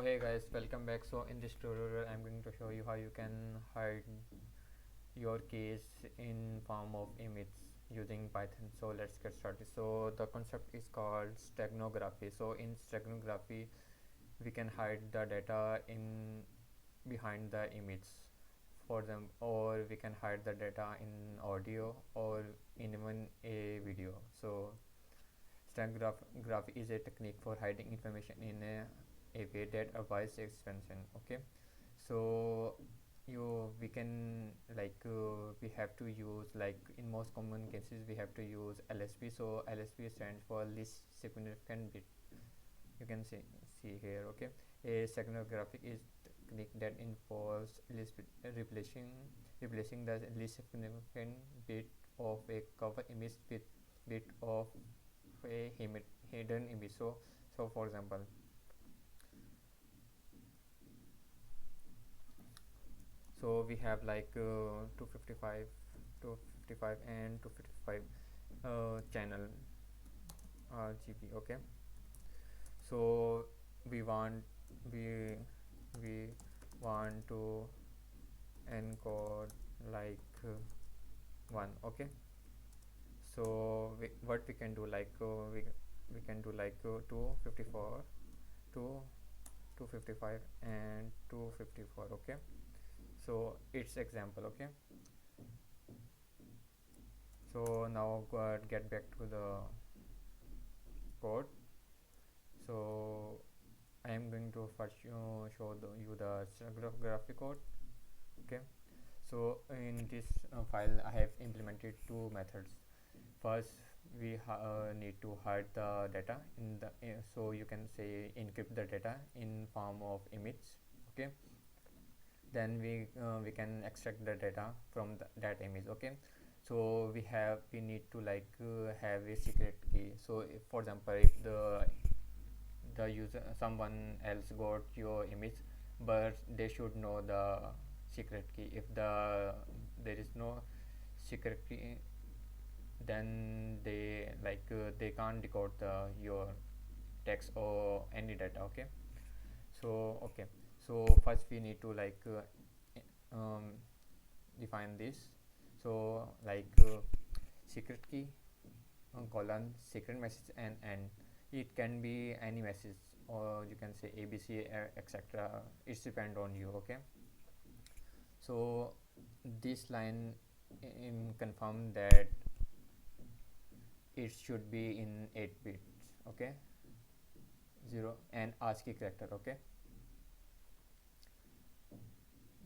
So hey guys, welcome back. So in this tutorial I'm going to show you how you can hide your keys in form of image using Python. So let's get started. So the concept is called steganography. So in steganography we can hide the data in behind the image for them, or we can hide the data in audio or in even a video. So steganography is a technique for hiding information in a way that avoids expansion. Okay, so we can we have to use, like in most common cases we have to use LSB. So LSB stands for least significant bit. You can see here. Okay, a steganographic is technique that involves replacing the least significant bit of a cover image with bit of a hidden image. So for example, so we have 255 255 and 255 channel RGB. Okay, so we want we we want to encode one. Okay, so what we can do, we can do 254 to 255 and 254. Okay, so it's example. Okay, so now get back to the code. So I am going to first show you the graphic code. Okay, so in this file I have implemented two methods. First, we need to hide the data in the so you can say encrypt the data in form of image. Okay, then we can extract the data from that image. Okay, so we need to have a secret key. So if, for example, if the user, someone else got your image, but they should know the secret key. If there is no secret key, then they can't decode your text or any data. Okay, so first we need to define this. So secret key colon secret message and it can be any message, or you can say ABC, etc. It's depend on you. Okay, so this line confirm that it should be in 8 bits. Okay, 0 and ASCII character. Okay,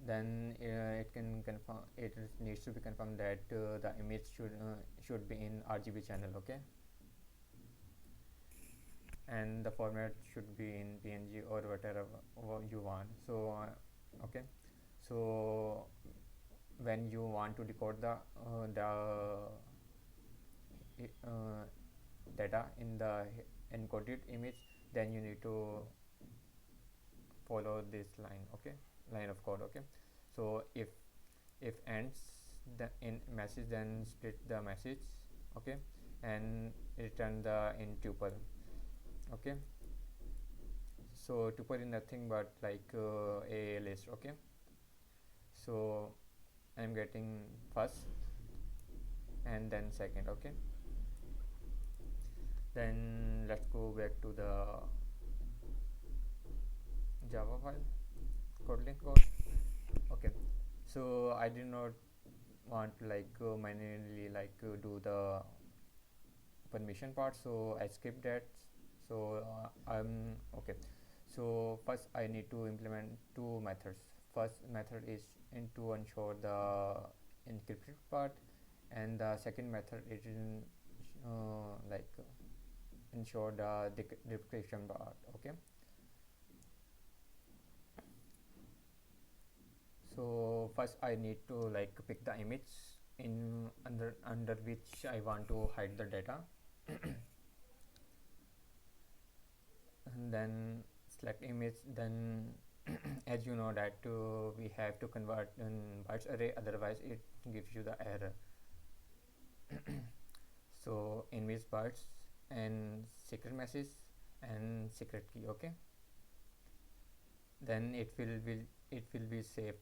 then it can confirm, it needs to be confirmed that the image should be in RGB channel. Okay, and the format should be in PNG or whatever you want. So okay, so when you want to decode the data in the encoded image, then you need to follow this line. Okay, line of code. Okay, so if ends the in message, then split the message. Okay, and return the in tuple. Okay, so tuple is nothing but a list. Okay, so I'm getting first and then second. Okay, then let's go back to the Java file, Kotlin code. Okay, so I did not want manually do the permission part, so I skipped that. So I'm okay. So first I need to implement two methods. First method is to ensure the encrypted part, and the second method is ensure the decryption part. Okay, so first I need to pick the image in under which I want to hide the data. And then select image. Then as you know that we have to convert in bytes array, otherwise it gives you the error. So image bytes and secret message and secret key. Okay, then it will be saved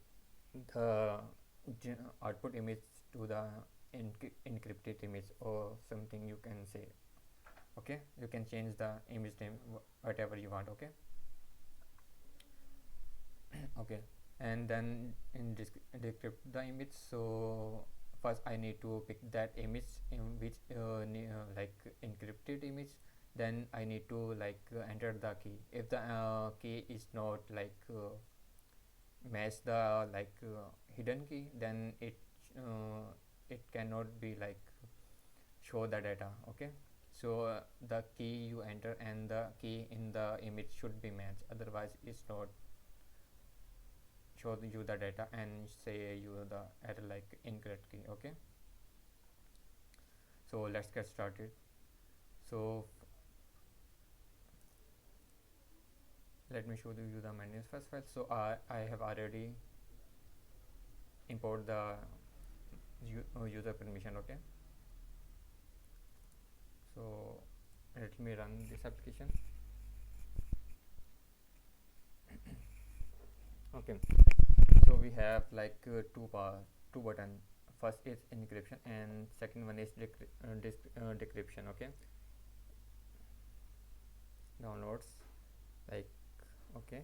the output image to the encrypted image or something you can say. Okay, you can change the image name whatever you want. Okay. Okay, and then decrypt the image. So first I need to pick that image in which like encrypted image. Then I need to like enter the key. If the key is not like match the like hidden key, then it cannot be like show the data. Okay, so the key you enter and the key in the image should be matched, otherwise it's not show you the data and say you the error like incorrect key. Okay, so let's get started. So let me show you the manifest file. So I have already import the user permission. Okay, so let me run this application. Okay, so we have like two button. First is encryption and second one is decryption. Okay, downloads like. Okay,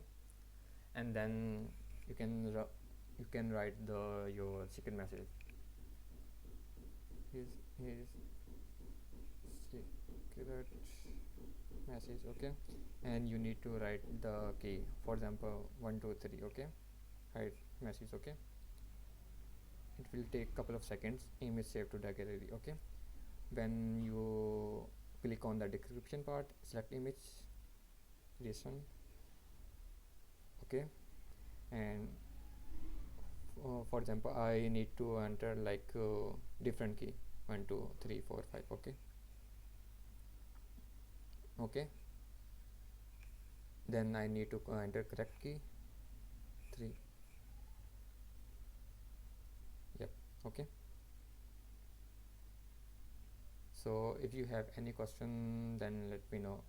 and then you can write the your secret message. His secret message. Okay, and you need to write the key, for example 123. Okay, write message. Okay, it will take couple of seconds. Image saved to the gallery. Okay, when you click on the decryption part, select image, listen. Okay, and for example I need to enter like different key 1 2 3 4 5. Okay, okay, then I need to enter correct key 3. Yep. Okay, so if you have any question then let me know.